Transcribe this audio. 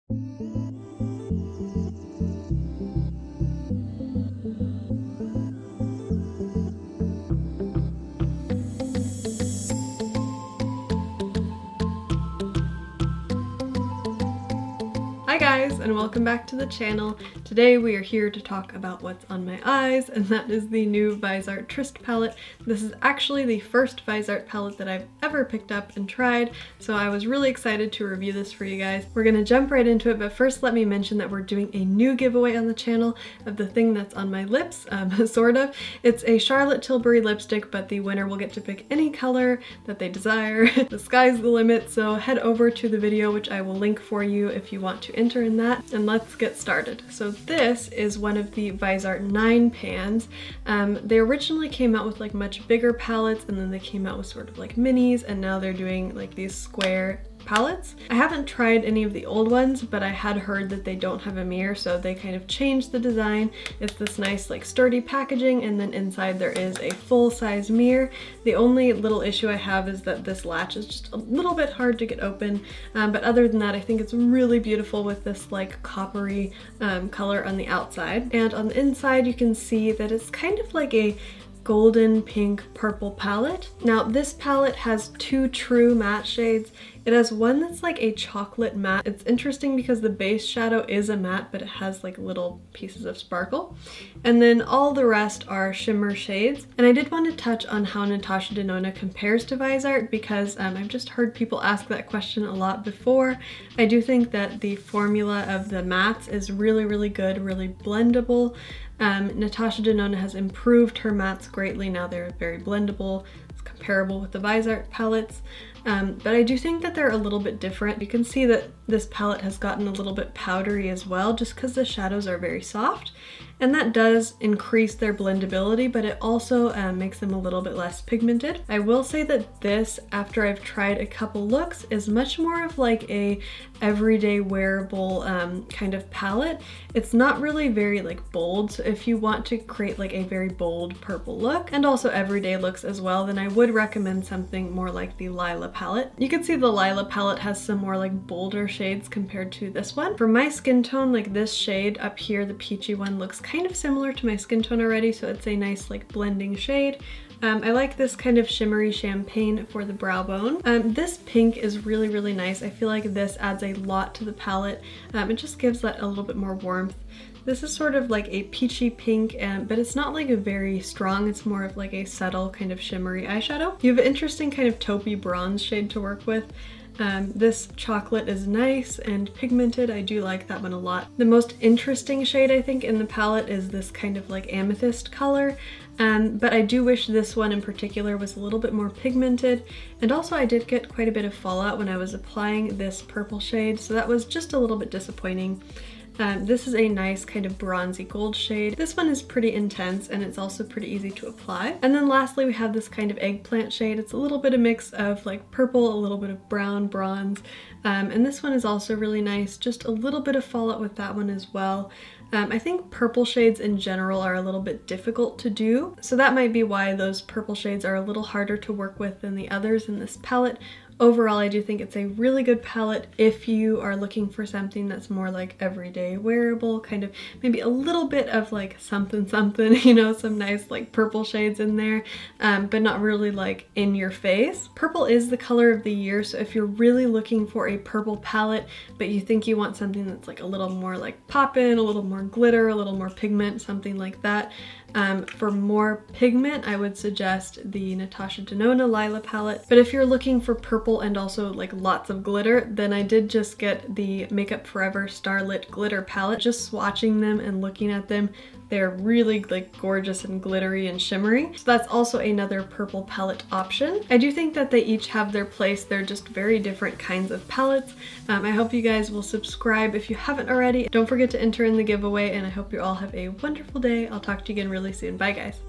Hi guys, and welcome back to the channel. Today we are here to talk about what's on my eyes, and that is the new Viseart Tryst palette. This is actually the first Viseart palette that I've ever picked up and tried, so I was really excited to review this for you guys. We're gonna jump right into it, but first let me mention that we're doing a new giveaway on the channel of the thing that's on my lips, sort of. It's a Charlotte Tilbury lipstick, but the winner will get to pick any color that they desire. The sky's the limit, so head over to the video, which I will link for you if you want to enter in that, and let's get started. So this is one of the Viseart 9 pans. They originally came out with like much bigger palettes, and then they came out with sort of like minis, and now they're doing like these square palettes. I haven't tried any of the old ones, but I had heard that they don't have a mirror, so they kind of changed the design. It's this nice like sturdy packaging, and then inside there is a full-size mirror. The only little issue I have is that this latch is just a little bit hard to get open, but other than that I think it's really beautiful with this like coppery color on the outside. And on the inside you can see that it's kind of like a golden pink purple palette. Now this palette has two true matte shades. It has one that's like a chocolate matte. It's interesting because the base shadow is a matte, but it has like little pieces of sparkle. And then all the rest are shimmer shades. And I did want to touch on how Natasha Denona compares to Viseart, because I've just heard people ask that question a lot before. I do think that the formula of the mattes is really, really good, really blendable. Natasha Denona has improved her mattes greatly. Now they're very blendable. It's comparable with the Viseart palettes. But I do think that they're a little bit different. You can see that this palette has gotten a little bit powdery as well, just because the shadows are very soft. And that does increase their blendability, but it also makes them a little bit less pigmented. I will say that this, after I've tried a couple looks, is much more of like a everyday wearable kind of palette. It's not really very like bold, so if you want to create like a very bold purple look, and also everyday looks as well, then I would recommend something more like the Lila palette. You can see the Lila palette has some more like bolder shades compared to this one. For my skin tone, like this shade up here, the peachy one, looks kind of similar to my skin tone already, so it's a nice like blending shade. I like this kind of shimmery champagne for the brow bone. This pink is really, really nice. I feel like this adds a lot to the palette. It just gives that a little bit more warmth. This is sort of like a peachy pink, but it's not like a very strong, it's more of like a subtle kind of shimmery eyeshadow. You have an interesting kind of taupey bronze shade to work with. This chocolate is nice and pigmented. I do like that one a lot. The most interesting shade I think in the palette is this kind of like amethyst color. But I do wish this one in particular was a little bit more pigmented, and also I did get quite a bit of fallout when I was applying this purple shade, so that was just a little bit disappointing. This is a nice kind of bronzy gold shade. This one is pretty intense, and it's also pretty easy to apply. And then lastly we have this kind of eggplant shade. It's a little bit of mix of like purple, a little bit of brown, bronze, and this one is also really nice. Just a little bit of fallout with that one as well. I think purple shades in general are a little bit difficult to do, so that might be why those purple shades are a little harder to work with than the others in this palette. Overall, I do think it's a really good palette if you are looking for something that's more like everyday wearable, kind of maybe a little bit of like something something, you know, some nice like purple shades in there, but not really like in your face. Purple is the color of the year, so if you're really looking for a purple palette, but you think you want something that's like a little more like pop-in, a little more glitter, a little more pigment, something like that, for more pigment, I would suggest the Natasha Denona Lila palette. But if you're looking for purple and also like lots of glitter, then I did just get the Makeup Forever Starlit Glitter palette. Just swatching them and looking at them, they're really like gorgeous and glittery and shimmery. So that's also another purple palette option. I do think that they each have their place. They're just very different kinds of palettes. I hope you guys will subscribe if you haven't already. Don't forget to enter in the giveaway, and I hope you all have a wonderful day. I'll talk to you again really soon. Bye guys.